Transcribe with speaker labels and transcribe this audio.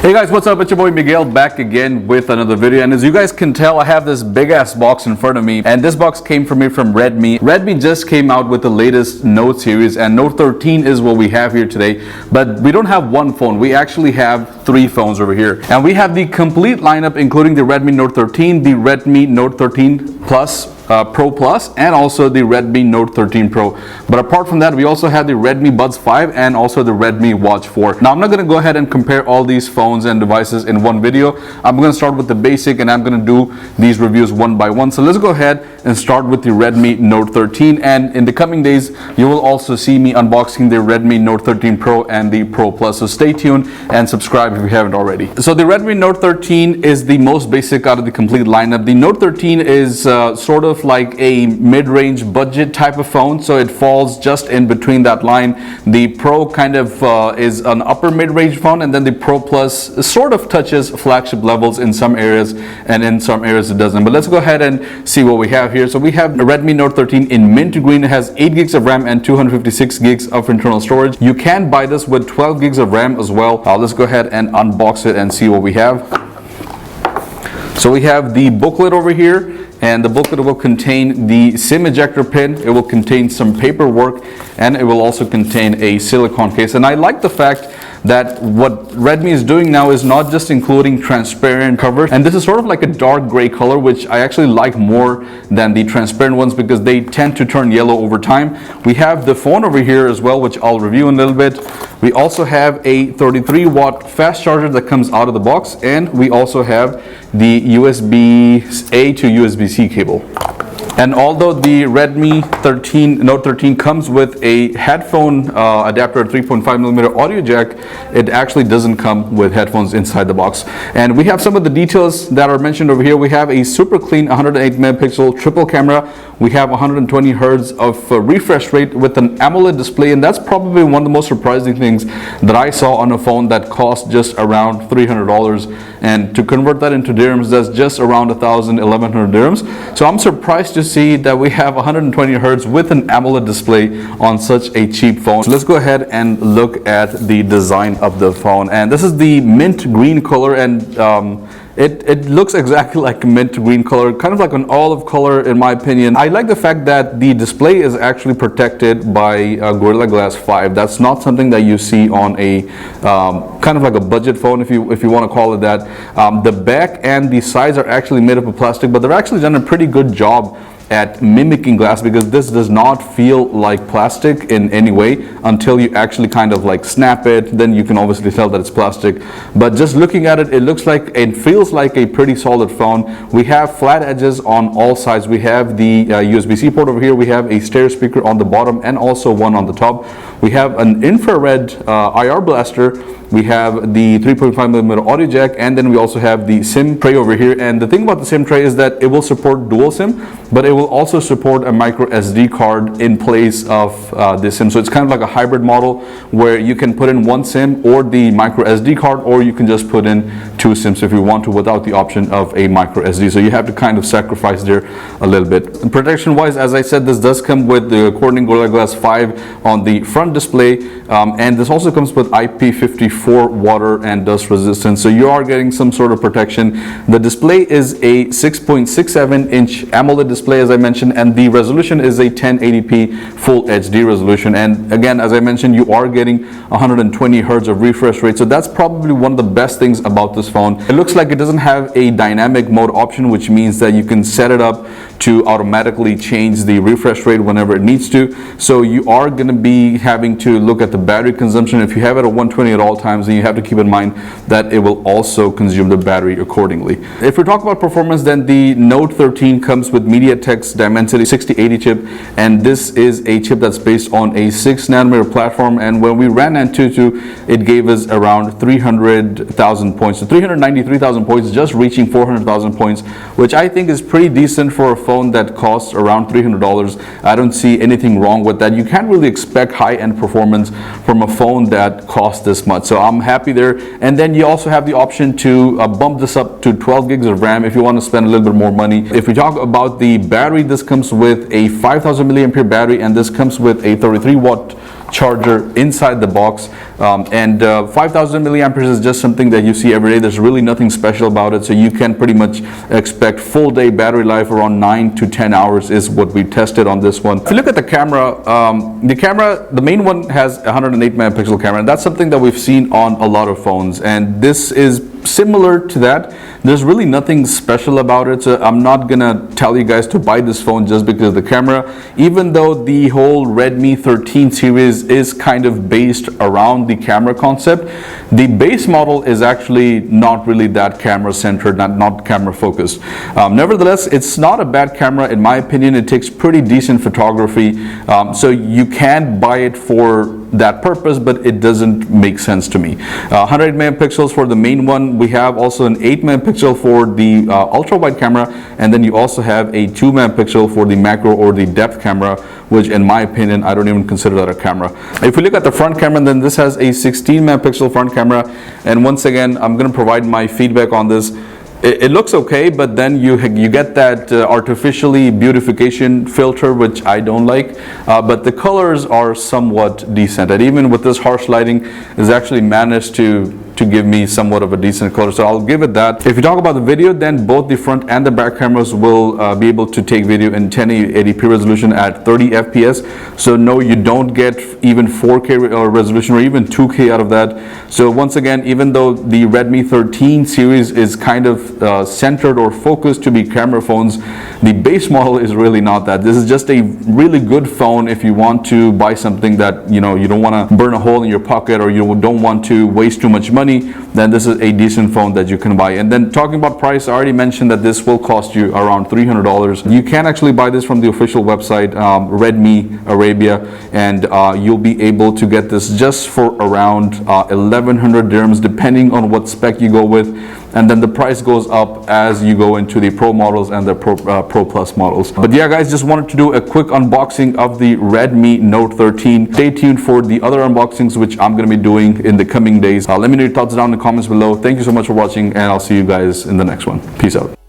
Speaker 1: Hey guys, what's up? It's your boy Miguel back again with another video, and as you guys can tell, I have this big ass box in front of me, and this box came from me from Redmi. Redmi just came out with the latest Note series, and Note 13 is what we have here today. But we don't have one phone, we actually have three phones over here, and we have the complete lineup including the Redmi Note 13, the Redmi Note 13 Plus, Pro Plus, and also the Redmi Note 13 Pro. But apart from that, we also have the Redmi Buds 5 and also the Redmi Watch 4. Now I'm not going to go ahead and compare all these phones and devices in one video. I'm going to start with the basic, and I'm going to do these reviews one by one. So let's go ahead and start with the Redmi Note 13, and in the coming days you will also see me unboxing the Redmi Note 13 Pro and the Pro Plus. So stay tuned and subscribe if you haven't already. So the Redmi Note 13 is the most basic out of the complete lineup. The Note 13 is sort of like a mid-range budget type of phone, so it falls just in between that line. The Pro kind of is an upper mid-range phone, and then the Pro Plus sort of touches flagship levels in some areas, and in some areas it doesn't. But let's go ahead and see what we have here. So we have the Redmi Note 13 in mint green. It has 8 gigs of RAM and 256 gigs of internal storage. You can buy this with 12 gigs of RAM as well. Let's go ahead and unbox it and see what we have. So we have the booklet over here, and the booklet will contain the SIM ejector pin, it will contain some paperwork, and it will also contain a silicone case. And I like the fact that what Redmi is doing now is not just including transparent covers, and this is sort of like a dark gray color, which I actually like more than the transparent ones because they tend to turn yellow over time. We have the phone over here as well, which I'll review in a little bit. We also have a 33 watt fast charger that comes out of the box, and we also have the USB-A to USB-C cable. And although the Redmi Note 13 comes with a headphone adapter, 3.5mm audio jack, it actually doesn't come with headphones inside the box. And we have some of the details that are mentioned over here. We have a super clean 108 megapixel triple camera. We have 120 Hz of refresh rate with an AMOLED display, and that's probably one of the most surprising things that I saw on a phone that cost just around $300. And to convert that into dirhams, that's just around 1,100 dirhams. So I'm surprised to see that we have 120 Hz with an AMOLED display on such a cheap phone. So let's go ahead and look at the design of the phone. And this is the mint green color, and it looks exactly like a mint green color, kind of like an olive color in my opinion. I like the fact that the display is actually protected by Gorilla Glass 5. That's not something that you see on a kind of like a budget phone, if you want to call it that. The back and the sides are actually made up of plastic, but they've actually done a pretty good job at mimicking glass, because this does not feel like plastic in any way until you actually kind of like snap it. Then you can obviously tell that it's plastic, but just looking at it, it looks like, it feels like a pretty solid phone. We have flat edges on all sides. We have the USB-C port over here. We have a stereo speaker on the bottom and also one on the top. We have an infrared IR blaster. We have the 3.5mm audio jack, and then we also have the SIM tray over here. And the thing about the SIM tray is that it will support dual SIM, but it will also support a micro SD card in place of the SIM. So it's kind of like a hybrid model where you can put in one SIM or the micro SD card, or you can just put in two SIMs if you want to without the option of a micro SD. So you have to kind of sacrifice there a little bit. And protection wise, as I said, this does come with the Corning Gorilla Glass 5 on the front display, and this also comes with IP54 water and dust resistance, so you are getting some sort of protection. The display is a 6.67 inch AMOLED display, as I mentioned, and the resolution is a 1080p full HD resolution. And again, as I mentioned, you are getting 120 Hz of refresh rate, so that's probably one of the best things about this phone. It looks like it doesn't have a dynamic mode option, which means that you can set it up to automatically change the refresh rate whenever it needs to. So you are going to be having to look at the battery consumption. If you have it at 120 at all times, then you have to keep in mind that it will also consume the battery accordingly. If we talk about performance, then the Note 13 comes with MediaTek's Dimensity 6080 chip, and this is a chip that's based on a 6nm platform. And when we ran Antutu, it gave us around 300,000 points, so 393,000 points, just reaching 400,000 points, which I think is pretty decent for a phone that costs around $300. I don't see anything wrong with that. You can't really expect high-end performance from a phone that costs this much, so I'm happy there. And then you also have the option to bump this up to 12 gigs of RAM if you want to spend a little bit more money. If we talk about the battery, this comes with a 5000 milliampere battery, and this comes with a 33 watt charger inside the box. And 5000 milliamperes is just something that you see every day. There's really nothing special about it, so you can pretty much expect full day battery life. Around 9 to 10 hours is what we tested on this one. If you look at the camera, the main one has 108 megapixel camera, and that's something that we've seen on a lot of phones, and this is similar to that. There's really nothing special about it, so I'm not gonna tell you guys to buy this phone just because of the camera, even though the whole Redmi 13 series is kind of based around the camera concept. The base model is actually not really that camera centered, not camera focused. Nevertheless, it's not a bad camera in my opinion. It takes pretty decent photography, so you can buy it for that purpose, but it doesn't make sense to me. 108 megapixels for the main one. We have also an 8 megapixel for the ultra wide camera, and then you also have a 2 megapixel for the macro or the depth camera, which in my opinion, I don't even consider that a camera. If we look at the front camera, then this has a 16 megapixel front camera, and once again, I'm going to provide my feedback on this. It looks okay, but then you get that artificially beautification filter, which I don't like, but the colors are somewhat decent, and even with this harsh lighting, it's actually managed to give me somewhat of a decent color, so I'll give it that. If you talk about the video, then both the front and the back cameras will be able to take video in 1080p resolution at 30 fps, so no, you don't get even 4K resolution or even 2K out of that. So once again, even though the Redmi 13 series is kind of centered or focused to be camera phones, the base model is really not that. This is just a really good phone if you want to buy something that you don't want to burn a hole in your pocket, or you don't want to waste too much money. Then this is a decent phone that you can buy. And then talking about price, I already mentioned that this will cost you around $300. You can actually buy this from the official website, Redmi Arabia, and you'll be able to get this just for around 1100 dirhams, depending on what spec you go with. And then the price goes up as you go into the Pro models and the Pro Plus models. But yeah guys, just wanted to do a quick unboxing of the Redmi Note 13. Stay tuned for the other unboxings which I'm going to be doing in the coming days. Let me know your thoughts down in the comments below. Thank you so much for watching, and I'll see you guys in the next one. Peace out.